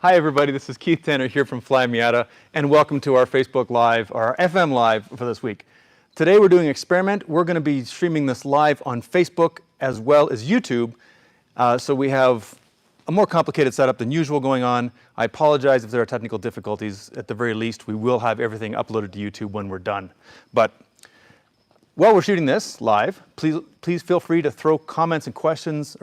Hi everybody, this is Keith Tanner here from Flyin Miata, and welcome to our Facebook Live, or our FM Live for this week. Today we're doing an experiment. We're going to be streaming this live on Facebook as well as YouTube. So we have a more complicated setup than usual going on. I apologize if there are technical difficulties. At the very least, we will have everything uploaded to YouTube when we're done. But while we're shooting this live, please feel free to throw comments and questions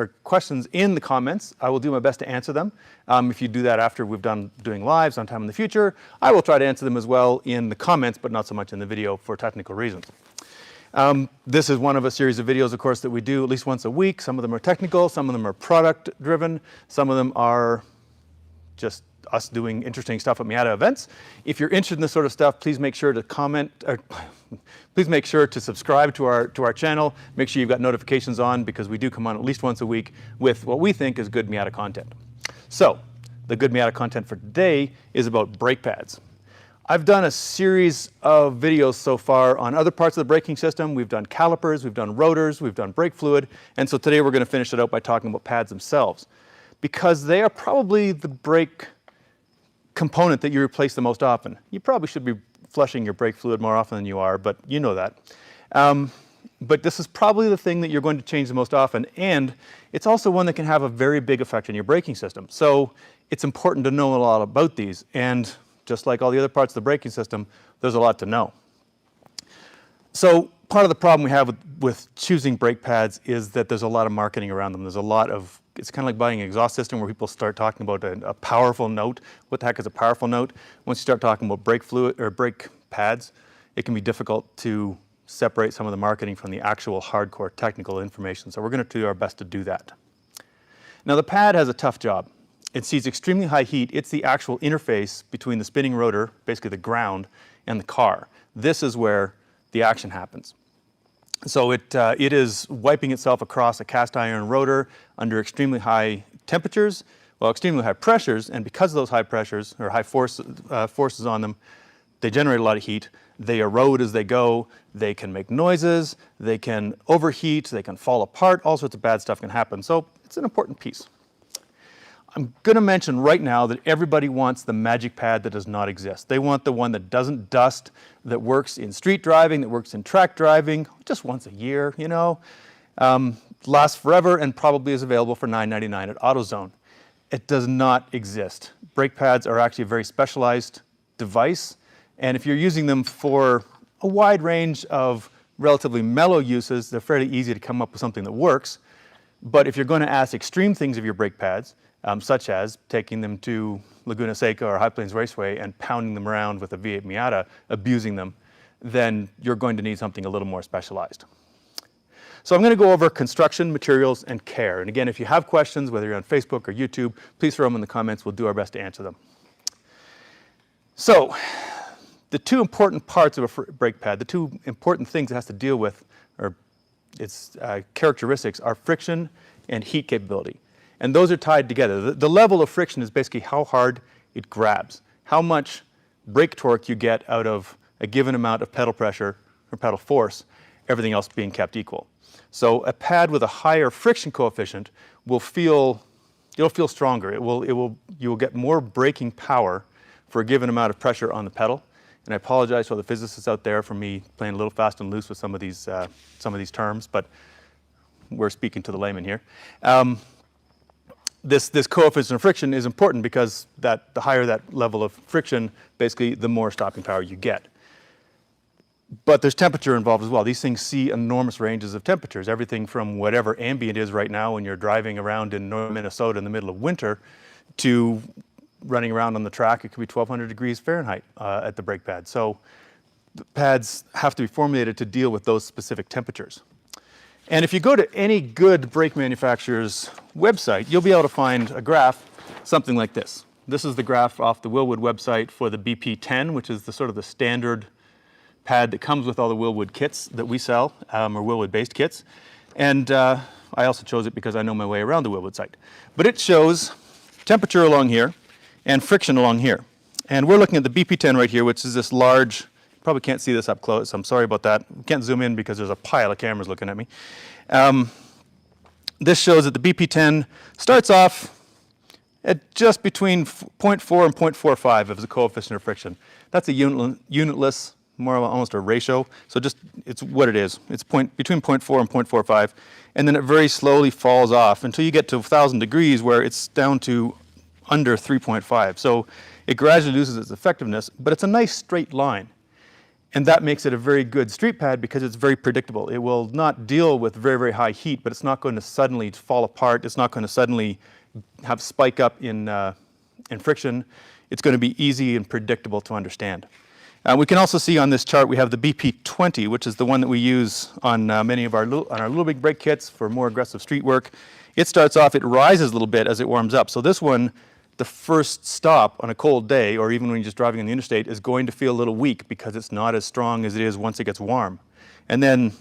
in the comments. I will do my best to answer them. If you do that after we've done doing lives sometime in the future, I will try to answer them as well in the comments, but not so much in the video for technical reasons. This is one of a series of videos, of course, that we do at least once a week. Some of them are technical, some of them are product driven, some of them are just us doing interesting stuff at Miata events. If you're interested in this sort of stuff, please make sure to comment, or please make sure to subscribe to our channel. Make sure you've got notifications on, because we do come on at least once a week with what we think is good Miata content. So, the good Miata content for today is about brake pads. I've done a series of videos so far on other parts of the braking system. We've done calipers, we've done rotors, we've done brake fluid, and so today we're going to finish it out by talking about pads themselves, because they are probably the brake component that you replace the most often. You probably should be flushing your brake fluid more often than you are, but you know that. But this is probably the thing that you're going to change the most often, and it's also one that can have a very big effect on your braking system. So it's important to know a lot about these, and just like all the other parts of the braking system, there's a lot to know. So part of the problem we have with choosing brake pads is that there's a lot of marketing around them. There's a lot of, it's kind of like buying an exhaust system where people start talking about a powerful note. What the heck is a powerful note? Once you start talking about brake fluid or brake pads, it can be difficult to separate some of the marketing from the actual hardcore technical information. So we're going to do our best to do that. Now the pad has a tough job. It sees extremely high heat. It's the actual interface between the spinning rotor, basically the ground, and the car. This is where the action happens. So it is wiping itself across a cast iron rotor under extremely high temperatures, well, extremely high pressures, and because of those high pressures, or high forces on them, they generate a lot of heat. They erode as they go. They can make noises. They can overheat. They can fall apart. All sorts of bad stuff can happen. So it's an important piece. I'm going to mention right now that everybody wants the magic pad that does not exist. They want the one that doesn't dust, that works in street driving, that works in track driving, just once a year, you know. Lasts forever and probably is available for $9.99 at AutoZone. It does not exist. Brake pads are actually a very specialized device, and if you're using them for a wide range of relatively mellow uses, they're fairly easy to come up with something that works. But if you're going to ask extreme things of your brake pads, such as taking them to Laguna Seca or High Plains Raceway and pounding them around with a V8 Miata, abusing them, then you're going to need something a little more specialized. So I'm going to go over construction, materials, and care. And again, if you have questions, whether you're on Facebook or YouTube, please throw them in the comments. We'll do our best to answer them. So the two important parts of a brake pad, the two important things it has to deal with, or its characteristics, are friction and heat capability. And those are tied together. The level of friction is basically how hard it grabs, how much brake torque you get out of a given amount of pedal pressure or pedal force, everything else being kept equal. So a pad with a higher friction coefficient will feel stronger. You will get more braking power for a given amount of pressure on the pedal. And I apologize to all the physicists out there for me playing a little fast and loose with some of these terms, but we're speaking to the layman here. This coefficient of friction is important because the higher that level of friction, basically the more stopping power you get. But there's temperature involved as well. These things see enormous ranges of temperatures, everything from whatever ambient is right now when you're driving around in northern Minnesota in the middle of winter to running around on the track. It could be 1,200 degrees Fahrenheit at the brake pad. So the pads have to be formulated to deal with those specific temperatures. And if you go to any good brake manufacturer's website, you'll be able to find a graph, something like this. This is the graph off the Wilwood website for the BP10, which is the sort of the standard pad that comes with all the Wilwood kits that we sell, or Wilwood-based kits. And I also chose it because I know my way around the Wilwood site. But it shows temperature along here and friction along here. And we're looking at the BP10 right here, which is this large, probably can't see this up close, I'm sorry about that. Can't zoom in because there's a pile of cameras looking at me. This shows that the BP10 starts off at just between 0.4 and 0.45 as the coefficient of friction. That's a unitless, more almost a ratio. So just, it's what it is. It's between 0.4 and 0.45. And then it very slowly falls off until you get to 1,000 degrees where it's down to under 3.5. So it gradually loses its effectiveness, but it's a nice straight line. And that makes it a very good street pad because it's very predictable. It will not deal with very, very high heat, but it's not going to suddenly fall apart. It's not going to suddenly have spike up in friction. It's going to be easy and predictable to understand. We can also see on this chart we have the BP20, which is the one that we use on many of our little big brake kits for more aggressive street work. It starts off, it rises a little bit as it warms up. So this one, the first stop on a cold day, or even when you're just driving on the interstate, is going to feel a little weak because it's not as strong as it is once it gets warm. And then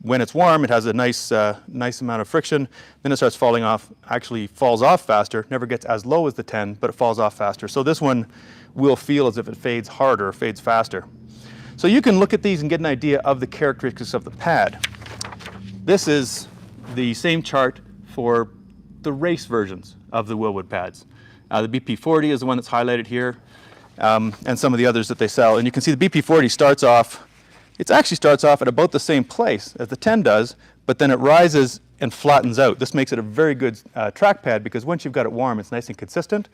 when it's warm, it has a nice amount of friction. Then it starts falling off, actually falls off faster, never gets as low as the 10, but it falls off faster. So this one will feel as if it fades harder, fades faster. So you can look at these and get an idea of the characteristics of the pad. This is the same chart for the race versions of the Wilwood pads. The BP40 is the one that's highlighted here, and some of the others that they sell. And you can see the BP40 starts off, it actually starts off at about the same place as the 10 does, but then it rises and flattens out. This makes it a very good track pad because once you've got it warm, it's nice and consistent.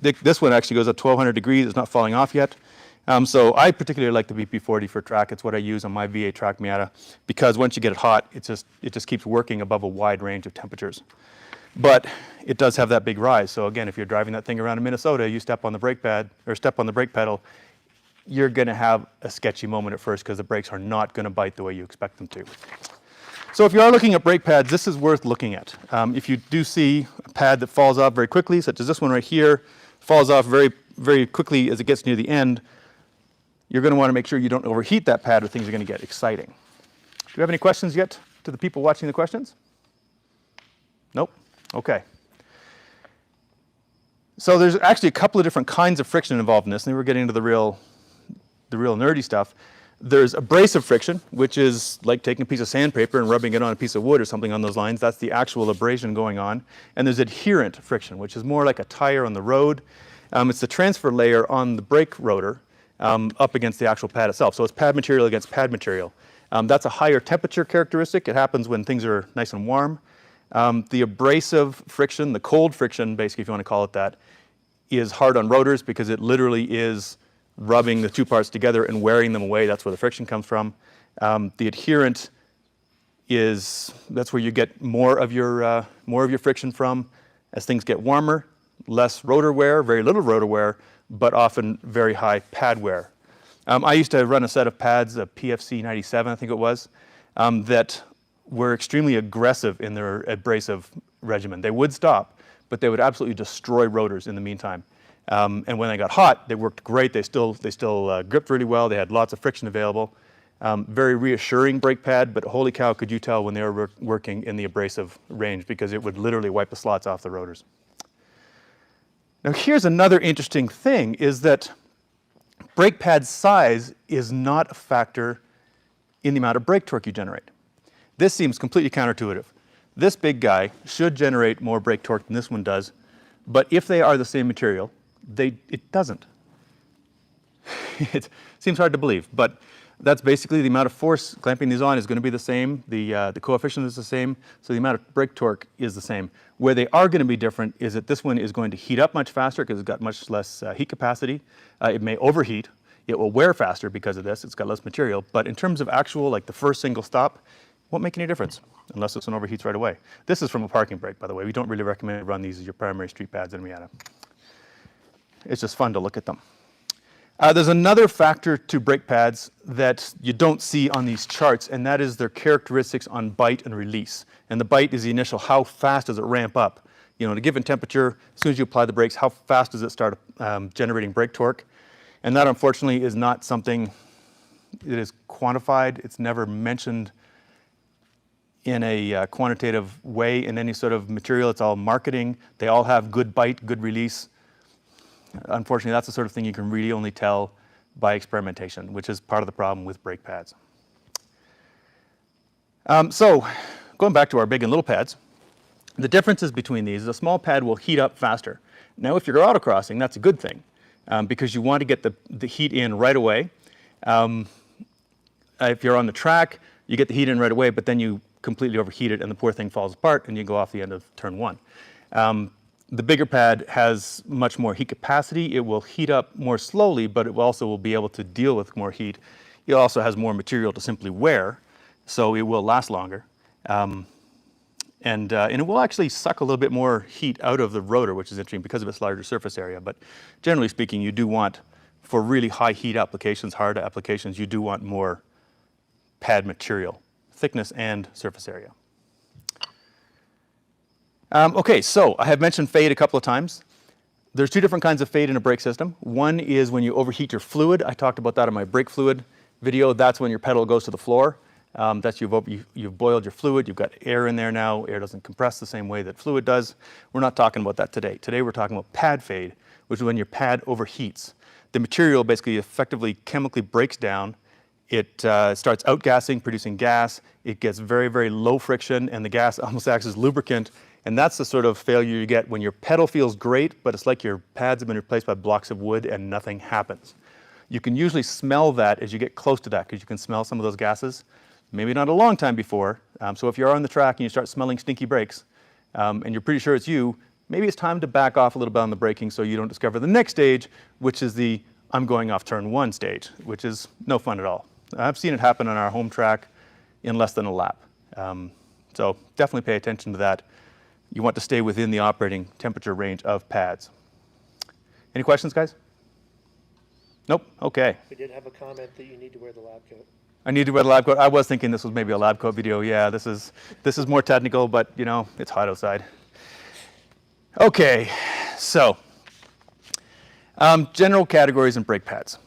This one actually goes up 1,200 degrees, it's not falling off yet. So I particularly like the BP40 for track. It's what I use on my V8 track Miata because once you get it hot, it just keeps working above a wide range of temperatures. But it does have that big rise. So again, if you're driving that thing around in Minnesota, you step on the brake pad or step on the brake pedal, you're going to have a sketchy moment at first because the brakes are not going to bite the way you expect them to. So if you are looking at brake pads, this is worth looking at. If you do see a pad that falls off very quickly, such as this one right here, falls off very, very quickly as it gets near the end, you're going to want to make sure you don't overheat that pad or things are going to get exciting. Do you have any questions yet to the people watching the questions? Nope? Okay. So there's actually a couple of different kinds of friction involved in this, and we're getting into the real nerdy stuff. There's abrasive friction, which is like taking a piece of sandpaper and rubbing it on a piece of wood or something on those lines. That's the actual abrasion going on. And there's adherent friction, which is more like a tire on the road. It's the transfer layer on the brake rotor up against the actual pad itself. So it's pad material against pad material. That's a higher temperature characteristic. It happens when things are nice and warm. The abrasive friction, the cold friction, basically if you want to call it that, is hard on rotors because it literally is rubbing the two parts together and wearing them away. That's where the friction comes from. The adherent that's where you get more of your friction from. As things get warmer, less rotor wear, very little rotor wear, but often very high pad wear. I used to run a set of pads, a PFC 97, I think it was, that were extremely aggressive in their abrasive regimen. They would stop, but they would absolutely destroy rotors in the meantime. And when they got hot, they worked great. They still gripped really well. They had lots of friction available. Very reassuring brake pad, but holy cow, could you tell when they were working in the abrasive range because it would literally wipe the slots off the rotors. Now here's another interesting thing is that brake pad size is not a factor in the amount of brake torque you generate. This seems completely counterintuitive. This big guy should generate more brake torque than this one does, but if they are the same material, it doesn't. It seems hard to believe, but that's basically the amount of force clamping these on is going to be the same. The coefficient is the same, so the amount of brake torque is the same. Where they are going to be different is that this one is going to heat up much faster because it's got much less heat capacity. It may overheat. It will wear faster because of this. It's got less material, but in terms of actual, like the first single stop, won't make any difference unless this one overheats right away. This is from a parking brake, by the way. We don't really recommend you run these as your primary street pads in Miata. It's just fun to look at them. There's another factor to brake pads that you don't see on these charts, and that is their characteristics on bite and release. And the bite is the initial, how fast does it ramp up? You know, at a given temperature, as soon as you apply the brakes, how fast does it start generating brake torque? And that, unfortunately, is not something that is quantified. It's never mentioned in a quantitative way in any sort of material. It's all marketing. They all have good bite, good release. Unfortunately, that's the sort of thing you can really only tell by experimentation, which is part of the problem with brake pads. So going back to our big and little pads, The differences between these is a small pad will heat up faster. Now, if you're autocrossing, that's a good thing because you want to get the heat in right away. If you're on the track, you get the heat in right away, but then you completely overheat it and the poor thing falls apart and you go off the end of turn one. The bigger pad has much more heat capacity. It will heat up more slowly, but it also will be able to deal with more heat. It also has more material to simply wear, so it will last longer. And it will actually suck a little bit more heat out of the rotor, which is interesting because of its larger surface area. But generally speaking, you do want, for really high heat applications, hard applications, you do want more pad material, thickness and surface area. Okay, so I have mentioned fade a couple of times. There's two different kinds of fade in a brake system. One is when you overheat your fluid. I talked about that in my brake fluid video. That's when your pedal goes to the floor. That's you've boiled your fluid. You've got air in there now. Air doesn't compress the same way that fluid does. We're not talking about that today. Today we're talking about pad fade, which is when your pad overheats. The material basically effectively chemically breaks down. It starts outgassing, producing gas. It gets very, very low friction, and the gas almost acts as lubricant. And that's the sort of failure you get when your pedal feels great, but it's like your pads have been replaced by blocks of wood and nothing happens. You can usually smell that as you get close to that because you can smell some of those gases. Maybe not a long time before. So if you're on the track and you start smelling stinky brakes and you're pretty sure it's you, maybe it's time to back off a little bit on the braking so you don't discover the next stage, which is the I'm going off turn one stage, which is no fun at all. I've seen it happen on our home track in less than a lap. So definitely pay attention to that. You want to stay within the operating temperature range of pads. Any questions, guys? Nope? Okay. We did have a comment that you need to wear the lab coat. I need to wear the lab coat. I was thinking this was maybe a lab coat video. Yeah, this is more technical, but you know, it's hot outside. Okay, so general categories in brake pads.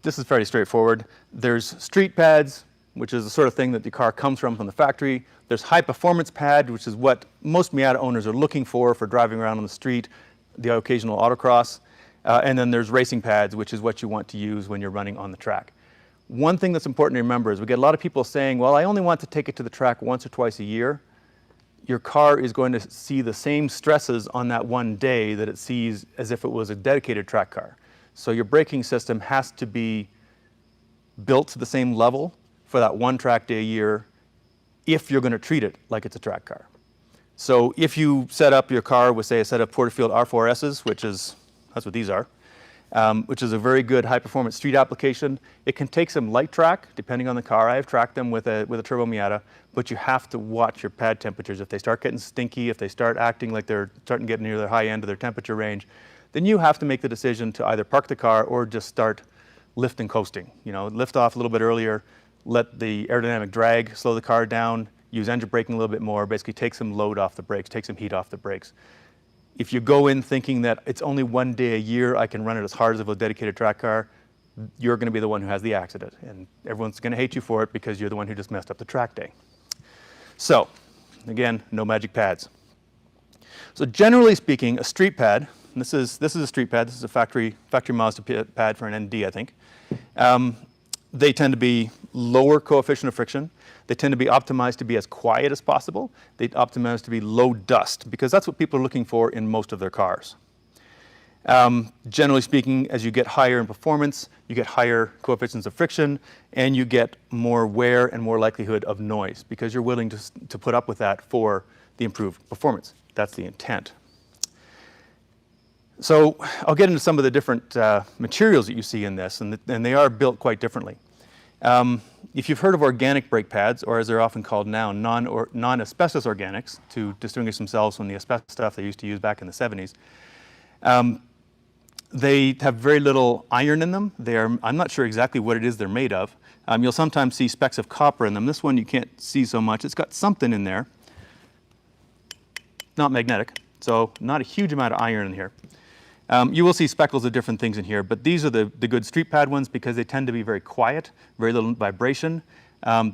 This is fairly straightforward. There's street pads, which is the sort of thing that the car comes from the factory. There's high performance pad, which is what most Miata owners are looking for driving around on the street, the occasional autocross. And then there's racing pads, which is what you want to use when you're running on the track. One thing that's important to remember is we get a lot of people saying, well, I only want to take it to the track once or twice a year. Your car is going to see the same stresses on that one day that it sees as if it was a dedicated track car. So your braking system has to be built to the same level for that one track day a year if you're going to treat it like it's a track car. So if you set up your car with, say, a set of Porterfield R4Ss, that's what these are, which is a very good high-performance street application. It can take some light track, depending on the car. I have tracked them with a Turbo Miata, but you have to watch your pad temperatures. If they start getting stinky, if they start acting like they're starting to get near the high end of their temperature range, then you have to make the decision to either park the car or just start lift and coasting. You know, lift off a little bit earlier, let the aerodynamic drag slow the car down, use engine braking a little bit more, basically take some load off the brakes, take some heat off the brakes. If you go in thinking that it's only one day a year, I can run it as hard as a dedicated track car, you're going to be the one who has the accident. And everyone's going to hate you for it because you're the one who just messed up the track day. So, again, no magic pads. So generally speaking, a street pad, and this is a street pad, this is a factory Mazda pad for an ND, I think. They tend to be lower coefficient of friction. They tend to be optimized to be as quiet as possible. They optimize to be low dust because that's what people are looking for in most of their cars. Generally speaking, as you get higher in performance, you get higher coefficients of friction and you get more wear and more likelihood of noise because you're willing to put up with that for the improved performance. That's the intent. So I'll get into some of the different materials that you see in this, and they are built quite differently. If you've heard of organic brake pads, or as they're often called now, non-asbestos organics, to distinguish themselves from the asbestos stuff they used to use back in the 70s, they have very little iron in them. I'm not sure exactly what it is they're made of. You'll sometimes see specks of copper in them. This one you can't see so much. It's got something in there. Not magnetic, so not a huge amount of iron in here. You will see speckles of different things in here, but these are the good street pad ones because they tend to be very quiet, very little vibration.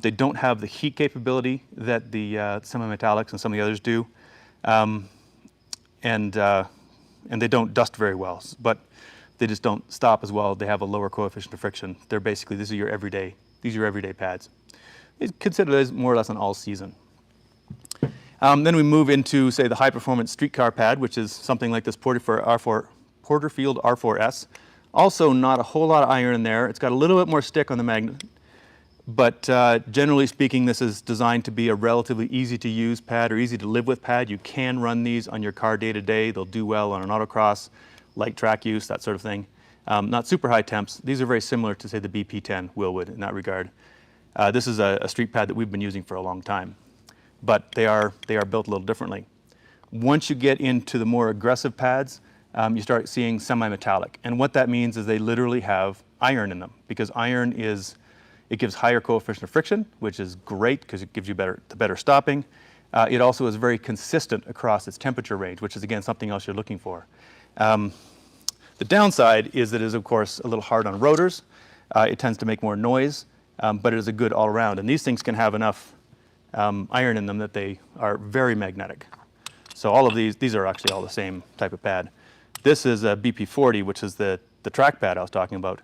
They don't have the heat capability that the semi-metallics and some of the others do, and they don't dust very well, but they just don't stop as well. They have a lower coefficient of friction. They're basically, these are your everyday pads. They consider those more or less an all-season. Then we move into, say, the high-performance street car pad, which is something like this Porterfield R4S. Also not a whole lot of iron in there. It's got a little bit more stick on the magnet. But generally speaking, this is designed to be a relatively easy-to-use pad or easy-to-live-with pad. You can run these on your car day-to-day. They'll do well on an autocross, light track use, that sort of thing. Not super high temps. These are very similar to, say, the BP10 Willwood in that regard. This is a street pad that we've been using for a long time. But they are built a little differently. Once you get into the more aggressive pads, you start seeing semi-metallic. And what that means is they literally have iron in them, because iron gives higher coefficient of friction, which is great because it gives you better stopping. It also is very consistent across its temperature range, which is, again, something else you're looking for. The downside is that it is, of course, a little hard on rotors. It tends to make more noise, but it is a good all-around. And these things can have enough iron in them that they are very magnetic. So all of these are actually all the same type of pad. This is a BP40, which is the track pad I was talking about.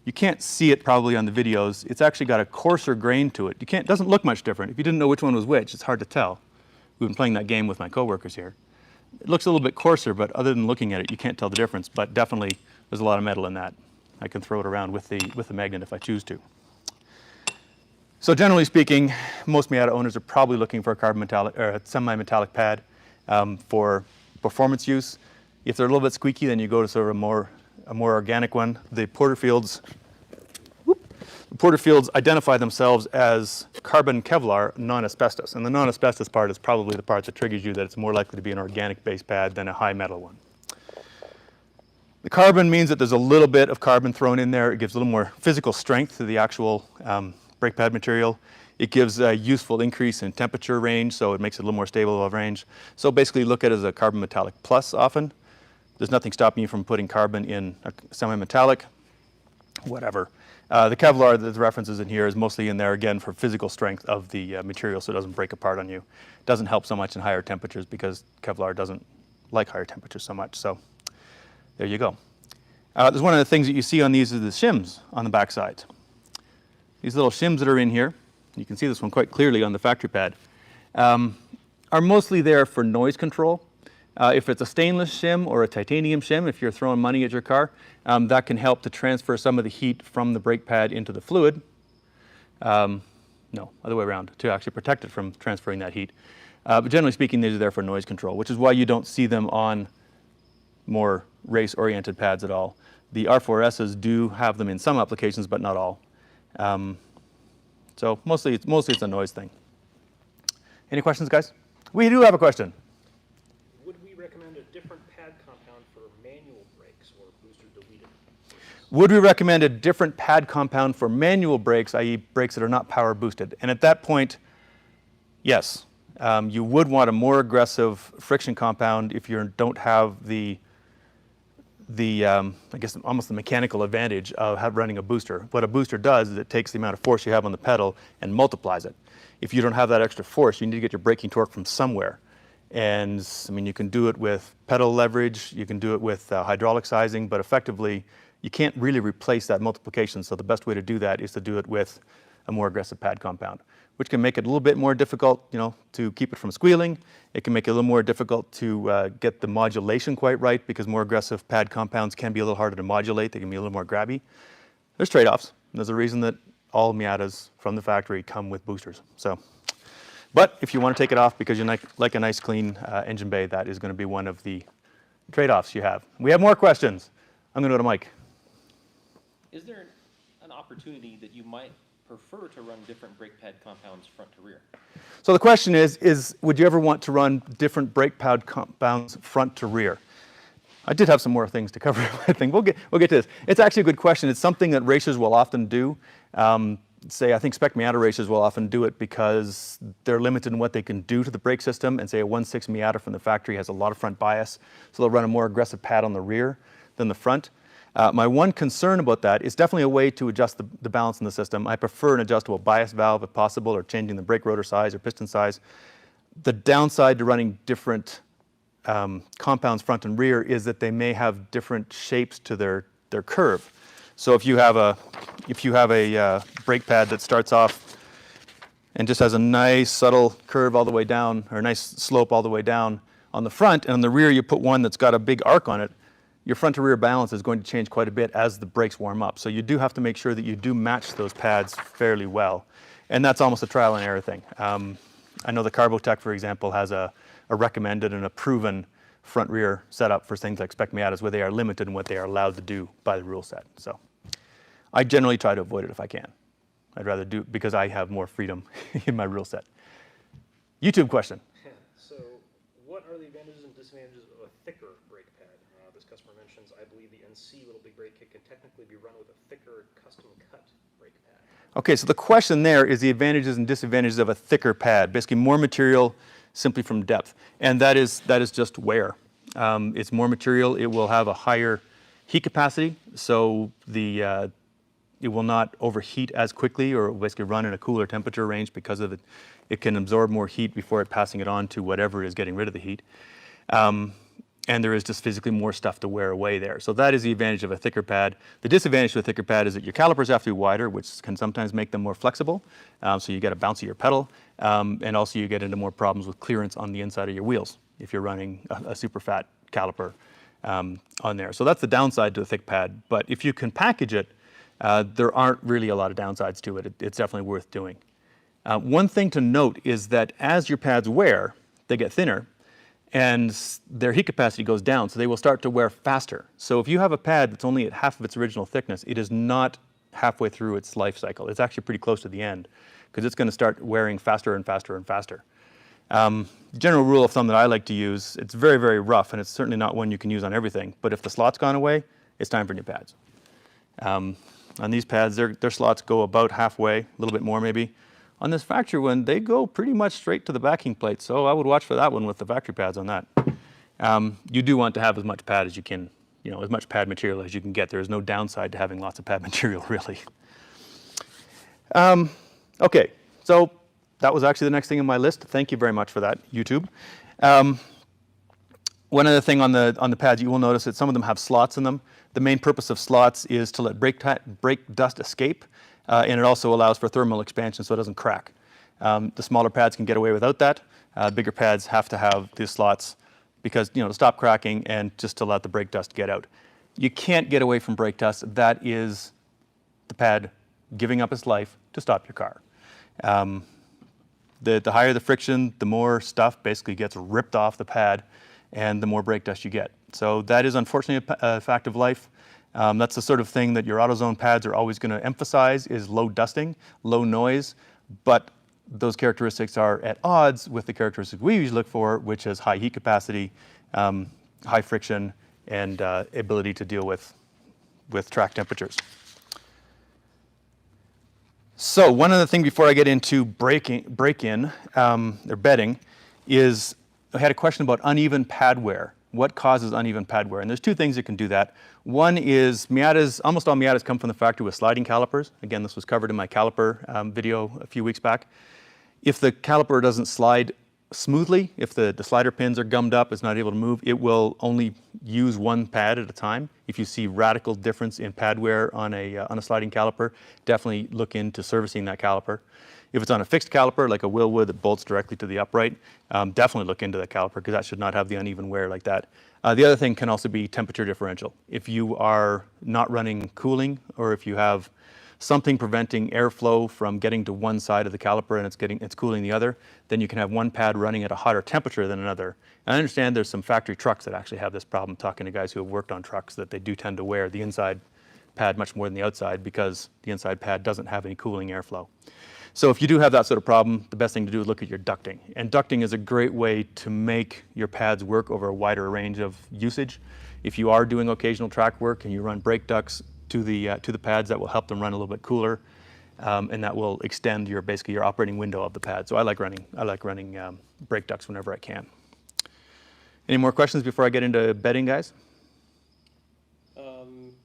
You can't see it probably on the videos. It's actually got a coarser grain to it. It doesn't look much different. If you didn't know which one was which, it's hard to tell. We've been playing that game with my coworkers here. It looks a little bit coarser, but other than looking at it, you can't tell the difference. But definitely, there's a lot of metal in that. I can throw it around with the magnet if I choose to. So generally speaking, most Miata owners are probably looking for a carbon metallic or a semi-metallic pad for performance use. If they're a little bit squeaky, then you go to sort of a more organic one. The Porterfields identify themselves as carbon Kevlar non-asbestos, and the non-asbestos part is probably the part that triggers you that it's more likely to be an organic-based pad than a high metal one. The carbon means that there's a little bit of carbon thrown in there. It gives a little more physical strength to the actual brake pad material. It gives a useful increase in temperature range, so it makes it a little more stable above range. So basically look at it as a carbon metallic plus often. There's nothing stopping you from putting carbon in a semi-metallic, whatever. The Kevlar that the references in here is mostly in there, again, for physical strength of the material so it doesn't break apart on you. It doesn't help so much in higher temperatures because Kevlar doesn't like higher temperatures so much. So there you go. There's one of the things that you see on these is the shims on the backside. These little shims that are in here, you can see this one quite clearly on the factory pad, are mostly there for noise control. If it's a stainless shim or a titanium shim, if you're throwing money at your car, that can help to transfer some of the heat from the brake pad into the fluid. No, other way around, to actually protect it from transferring that heat. But generally speaking, these are there for noise control, which is why you don't see them on more race-oriented pads at all. The R4Ss do have them in some applications, but not all. So mostly it's a noise thing. Any questions, guys? We do have a question. Would we recommend a different pad compound for manual brakes or booster deleted? Would we recommend a different pad compound for manual brakes, i.e. brakes that are not power boosted? And at that point, yes. You would want a more aggressive friction compound if you don't have I guess almost the mechanical advantage of running a booster. What a booster does is it takes the amount of force you have on the pedal and multiplies it. If you don't have that extra force, you need to get your braking torque from somewhere. And I mean, you can do it with pedal leverage, you can do it with hydraulic sizing, but effectively, you can't really replace that multiplication. So the best way to do that is to do it with a more aggressive pad compound, which can make it a little bit more difficult, to keep it from squealing. It can make it a little more difficult to get the modulation quite right because more aggressive pad compounds can be a little harder to modulate. They can be a little more grabby. There's trade-offs. There's a reason that all Miatas from the factory come with boosters. So, but if you want to take it off because you like a nice clean engine bay, that is going to be one of the trade-offs you have. We have more questions. I'm going to go to Mike. Is there an opportunity that you might prefer to run different brake pad compounds front to rear? So the question is would you ever want to run different brake pad compounds front to rear? I did have some more things to cover, I think. We'll get to this. It's actually a good question. It's something that racers will often do. I think Spec Miata racers will often do it because they're limited in what they can do to the brake system, and say a 1.6 Miata from the factory has a lot of front bias, so they'll run a more aggressive pad on the rear than the front. My one concern about that is definitely a way to adjust the balance in the system. I prefer an adjustable bias valve if possible, or changing the brake rotor size or piston size. The downside to running different compounds front and rear is that they may have different shapes to their curve. So if you have a brake pad that starts off and just has a nice subtle curve all the way down, or a nice slope all the way down on the front, and on the rear you put one that's got a big arc on it, your front to rear balance is going to change quite a bit as the brakes warm up. So you do have to make sure that you do match those pads fairly well. And that's almost a trial and error thing. I know the Carbotech, for example, has a recommended and a proven front rear setup for things like spec Miatas where they are limited in what they are allowed to do by the rule set. So I generally try to avoid it if I can. I'd rather do it because I have more freedom in my rule set. YouTube question. So what are the advantages and disadvantages of a thicker brake pad? This customer mentions, I believe the NC Little Big Brake Kit can technically be run with a thicker custom cut brake pad. Okay, so the question there is the advantages and disadvantages of a thicker pad. Basically more material simply from depth. And that is just wear. It's more material, it will have a higher heat capacity, so it will not overheat as quickly, or basically run in a cooler temperature range because of it can absorb more heat before it passing it on to whatever is getting rid of the heat. And there is just physically more stuff to wear away there. So that is the advantage of a thicker pad. The disadvantage of a thicker pad is that your calipers have to be wider, which can sometimes make them more flexible. So you get a bouncier pedal, and also you get into more problems with clearance on the inside of your wheels if you're running a super fat caliper on there. So that's the downside to a thick pad. But if you can package it, there aren't really a lot of downsides to it. It's definitely worth doing. One thing to note is that as your pads wear, they get thinner, and their heat capacity goes down, so they will start to wear faster. So if you have a pad that's only at half of its original thickness, it is not halfway through its life cycle. It's actually pretty close to the end, because it's going to start wearing faster and faster and faster. General rule of thumb that I like to use, it's very, very rough, and it's certainly not one you can use on everything, but if the slot's gone away, it's time for new pads. On these pads, their slots go about halfway, a little bit more maybe. On this factory one, they go pretty much straight to the backing plate, so I would watch for that one with the factory pads on that. You do want to have as much pad as you can, as much pad material as you can get. There is no downside to having lots of pad material, really. Okay, so that was actually the next thing on my list. Thank you very much for that, YouTube. One other thing on the pads, you will notice that some of them have slots in them. The main purpose of slots is to let brake dust escape, and it also allows for thermal expansion so it doesn't crack. The smaller pads can get away without that. Bigger pads have to have these slots because, to stop cracking and just to let the brake dust get out. You can't get away from brake dust. That is the pad giving up its life to stop your car. The higher the friction, the more stuff basically gets ripped off the pad, and the more brake dust you get. So that is unfortunately a fact of life. That's the sort of thing that your AutoZone pads are always going to emphasize is low dusting, low noise, but those characteristics are at odds with the characteristics we usually look for, which is high heat capacity, high friction, and ability to deal with track temperatures. So one other thing before I get into break-in or bedding is I had a question about uneven pad wear. What causes uneven pad wear? And there's two things that can do that. One is almost all Miatas come from the factory with sliding calipers. Again, this was covered in my caliper video a few weeks back. If the caliper doesn't slide smoothly, if the slider pins are gummed up, it's not able to move, it will only use one pad at a time. If you see radical difference in pad wear on a sliding caliper, definitely look into servicing that caliper. If it's on a fixed caliper, like a Wilwood that bolts directly to the upright, definitely look into that caliper because that should not have the uneven wear like that. The other thing can also be temperature differential. If you are not running cooling, or if you have something preventing airflow from getting to one side of the caliper and it's cooling the other, then you can have one pad running at a hotter temperature than another. And I understand there's some factory trucks that actually have this problem, talking to guys who have worked on trucks, that they do tend to wear the inside pad much more than the outside because the inside pad doesn't have any cooling airflow. So if you do have that sort of problem, the best thing to do is look at your ducting. And ducting is a great way to make your pads work over a wider range of usage. If you are doing occasional track work and you run brake ducts to the pads, that will help them run a little bit cooler, and that will extend basically your operating window of the pad. So I like running brake ducts whenever I can. Any more questions before I get into bedding, guys?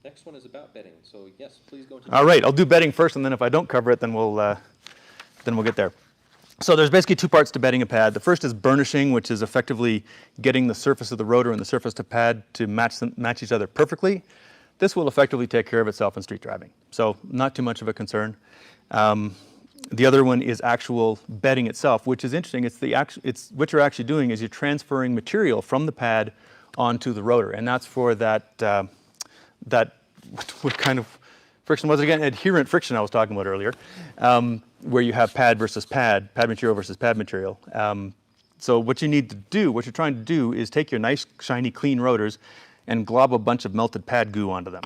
Next one is about bedding, so yes, please go into. All right, I'll do bedding first, and then if I don't cover it, then we'll get there. So there's basically two parts to bedding a pad. The first is burnishing, which is effectively getting the surface of the rotor and the surface to pad to match each other perfectly. This will effectively take care of itself in street driving, so not too much of a concern. The other one is actual bedding itself, which is interesting. It's what you're actually doing is you're transferring material from the pad onto the rotor, and that's for that what kind of friction was it again? Adherent friction I was talking about earlier, where you have pad versus pad material versus pad material. So what you need to do, what you're trying to do, is take your nice, shiny, clean rotors and glob a bunch of melted pad goo onto them.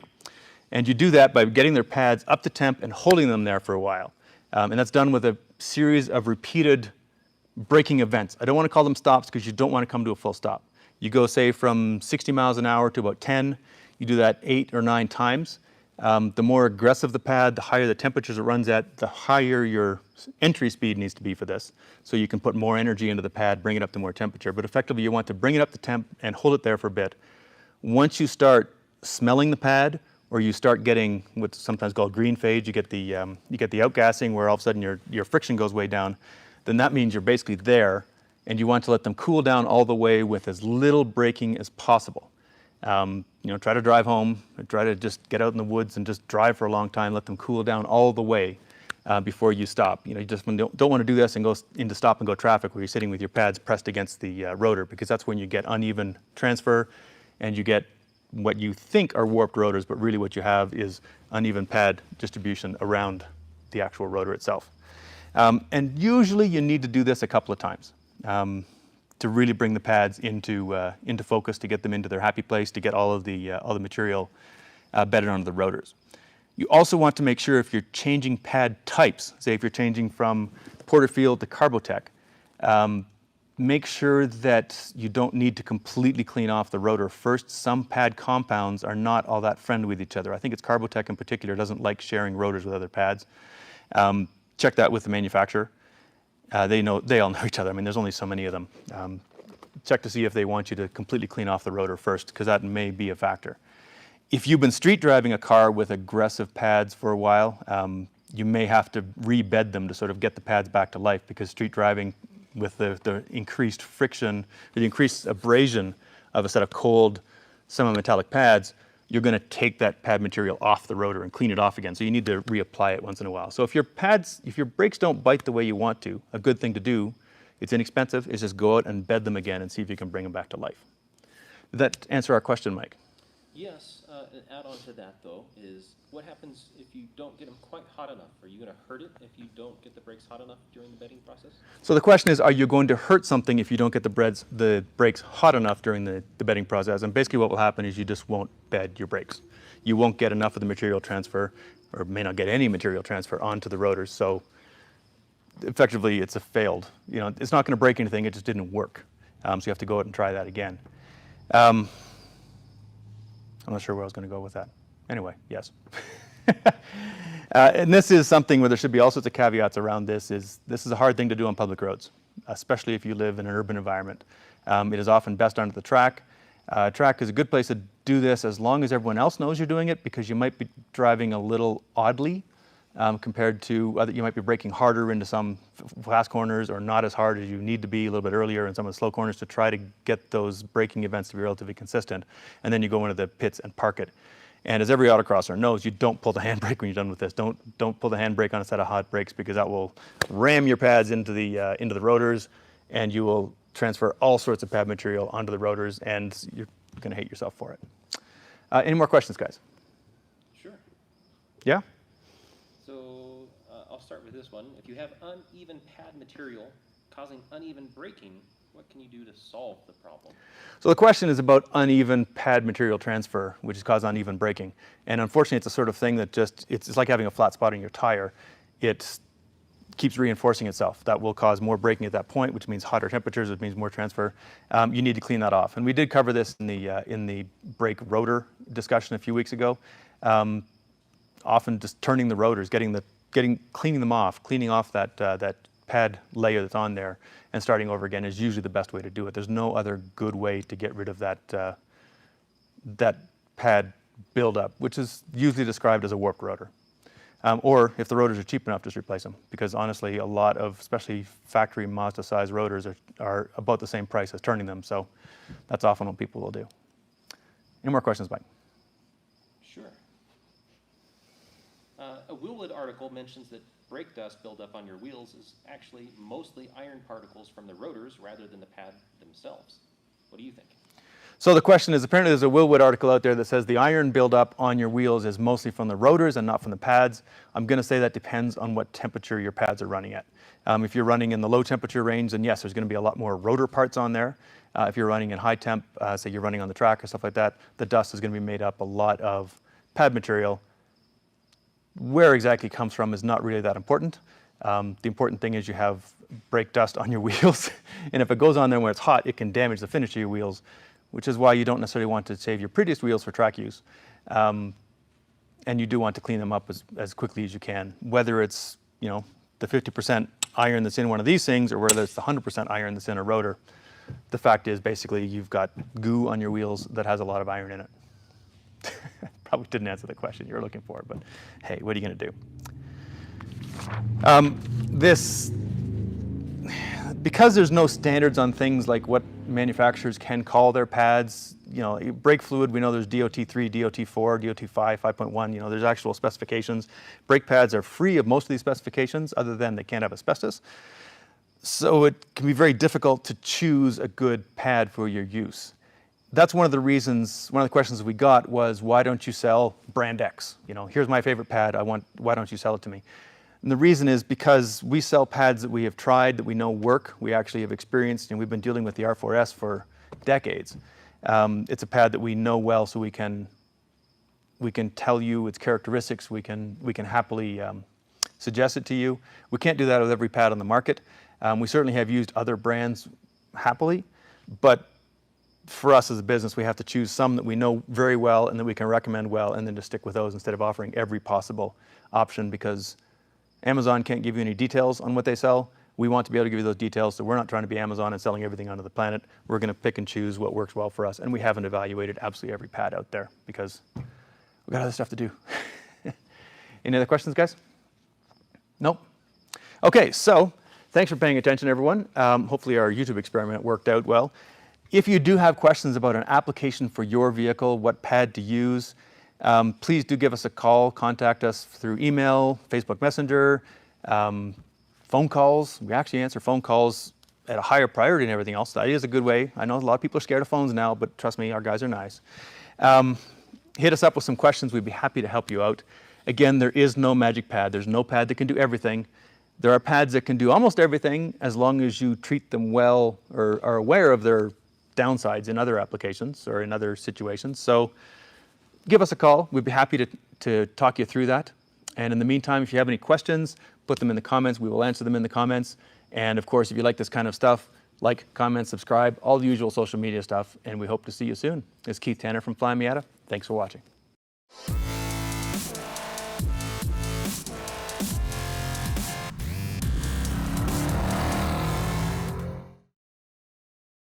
And you do that by getting their pads up to temp and holding them there for a while. And that's done with a series of repeated braking events. I don't want to call them stops because you don't want to come to a full stop. You go, say, from 60 miles an hour to about 10. You do that 8 or 9 times. The more aggressive the pad, the higher the temperatures it runs at, the higher your entry speed needs to be for this. So you can put more energy into the pad, bring it up to more temperature. But effectively, you want to bring it up to temp and hold it there for a bit. Once you start smelling the pad, or you start getting what's sometimes called green fade, you get the outgassing where all of a sudden your friction goes way down, then that means you're basically there, and you want to let them cool down all the way with as little braking as possible. Try to drive home, or try to just get out in the woods and just drive for a long time, let them cool down all the way before you stop. You just don't want to do this and go into stop and go traffic where you're sitting with your pads pressed against the rotor, because that's when you get uneven transfer and you get what you think are warped rotors, but really what you have is uneven pad distribution around the actual rotor itself. And usually you need to do this a couple of times to really bring the pads into focus, to get them into their happy place, to get all the material bedded onto the rotors. You also want to make sure if you're changing pad types, say if you're changing from Porterfield to Carbotech, make sure that you don't need to completely clean off the rotor first. Some pad compounds are not all that friendly with each other. I think it's Carbotech in particular doesn't like sharing rotors with other pads. Check that with the manufacturer. They all know each other. I mean, there's only so many of them. Check to see if they want you to completely clean off the rotor first, because that may be a factor. If you've been street driving a car with aggressive pads for a while, you may have to rebed them to sort of get the pads back to life, because street driving with the increased friction, the increased abrasion of a set of cold semi-metallic pads, you're going to take that pad material off the rotor and clean it off again. So you need to reapply it once in a while. So if your brakes don't bite the way you want to, a good thing to do, it's inexpensive, is just go out and bed them again and see if you can bring them back to life. Did that answer our question, Mike? Yes, an add-on to that, though, is what happens if you don't get them quite hot enough? Are you going to hurt it if you don't get the brakes hot enough during the bedding process? So the question is, are you going to hurt something if you don't get the brakes hot enough during the bedding process? And basically what will happen is you just won't bed your brakes. You won't get enough of the material transfer, or may not get any material transfer onto the rotors. So effectively, it's a failed. It's not going to break anything, it just didn't work. So you have to go out and try that again. I'm not sure where I was going to go with that. Anyway, yes. And this is something where there should be all sorts of caveats around this. This is a hard thing to do on public roads, especially if you live in an urban environment. It is often best done at the track. Track is a good place to do this as long as everyone else knows you're doing it, because you might be driving a little oddly compared to other. You might be braking harder into some fast corners, or not as hard as you need to be a little bit earlier in some of the slow corners, to try to get those braking events to be relatively consistent. And then you go into the pits and park it. And as every autocrosser knows, you don't pull the handbrake when you're done with this. Don't pull the handbrake on a set of hot brakes, because that will ram your pads into the rotors, and you will transfer all sorts of pad material onto the rotors, and you're going to hate yourself for it. Any more questions, guys? Sure. Yeah? So I'll start with this one. If you have uneven pad material causing uneven braking, what can you do to solve the problem? So the question is about uneven pad material transfer, which has caused uneven braking. And unfortunately, it's a sort of thing that it's like having a flat spot in your tire. It keeps reinforcing itself. That will cause more braking at that point, which means hotter temperatures, which means more transfer. You need to clean that off. And we did cover this in the brake rotor discussion a few weeks ago. Often just turning the rotors, cleaning them off, cleaning off that pad layer that's on there, and starting over again is usually the best way to do it. There's no other good way to get rid of that pad buildup, which is usually described as a warped rotor. Or if the rotors are cheap enough, just replace them, because honestly, a lot of, especially factory Mazda size rotors are about the same price as turning them. So that's often what people will do. Any more questions, Mike? Sure. A Wheelwood article mentions that brake dust buildup on your wheels is actually mostly iron particles from the rotors rather than the pad themselves. What do you think? So the question is, apparently there's a Wheelwood article out there that says the iron buildup on your wheels is mostly from the rotors and not from the pads. I'm going to say that depends on what temperature your pads are running at. If you're running in the low temperature range, then yes, there's going to be a lot more rotor parts on there. If you're running in high temp, say you're running on the track or stuff like that, the dust is going to be made up a lot of pad material. Where exactly it comes from is not really that important. The important thing is you have brake dust on your wheels, and if it goes on there when it's hot, it can damage the finish of your wheels, which is why you don't necessarily want to save your prettiest wheels for track use. And you do want to clean them up as quickly as you can, whether it's the 50% iron that's in one of these things or whether it's the 100% iron that's in a rotor. The fact is basically you've got goo on your wheels that has a lot of iron in it. Probably didn't answer the question you were looking for, but hey, what are you going to do? Because there's no standards on things like what manufacturers can call their pads, brake fluid, we know there's DOT3, DOT4, DOT5, 5.1, there's actual specifications. Brake pads are free of most of these specifications other than they can't have asbestos. So it can be very difficult to choose a good pad for your use. That's one of the reasons, one of the questions we got was, why don't you sell brand X? Here's my favorite pad, why don't you sell it to me? And the reason is because we sell pads that we have tried, that we know work, we actually have experienced, and we've been dealing with the R4S for decades. It's a pad that we know well, so we can tell you its characteristics, we can happily suggest it to you. We can't do that with every pad on the market. We certainly have used other brands happily, but for us as a business, we have to choose some that we know very well and that we can recommend well, and then just stick with those instead of offering every possible option, because Amazon can't give you any details on what they sell. We want to be able to give you those details, so we're not trying to be Amazon and selling everything onto the planet. We're going to pick and choose what works well for us, and we haven't evaluated absolutely every pad out there because we've got other stuff to do. Any other questions, guys? Nope? Okay, so thanks for paying attention, everyone. Hopefully our YouTube experiment worked out well. If you do have questions about an application for your vehicle, what pad to use, please do give us a call. Contact us through email, Facebook Messenger, phone calls. We actually answer phone calls at a higher priority than everything else. That is a good way. I know a lot of people are scared of phones now, but trust me, our guys are nice. Hit us up with some questions. We'd be happy to help you out. Again, there is no magic pad. There's no pad that can do everything. There are pads that can do almost everything as long as you treat them well or are aware of their downsides in other applications or in other situations. So give us a call. We'd be happy to talk you through that. And in the meantime, if you have any questions, put them in the comments. We will answer them in the comments. And of course, if you like this kind of stuff, like, comment, subscribe, all the usual social media stuff. And we hope to see you soon. This is Keith Tanner from Flyin Miata. Thanks for watching.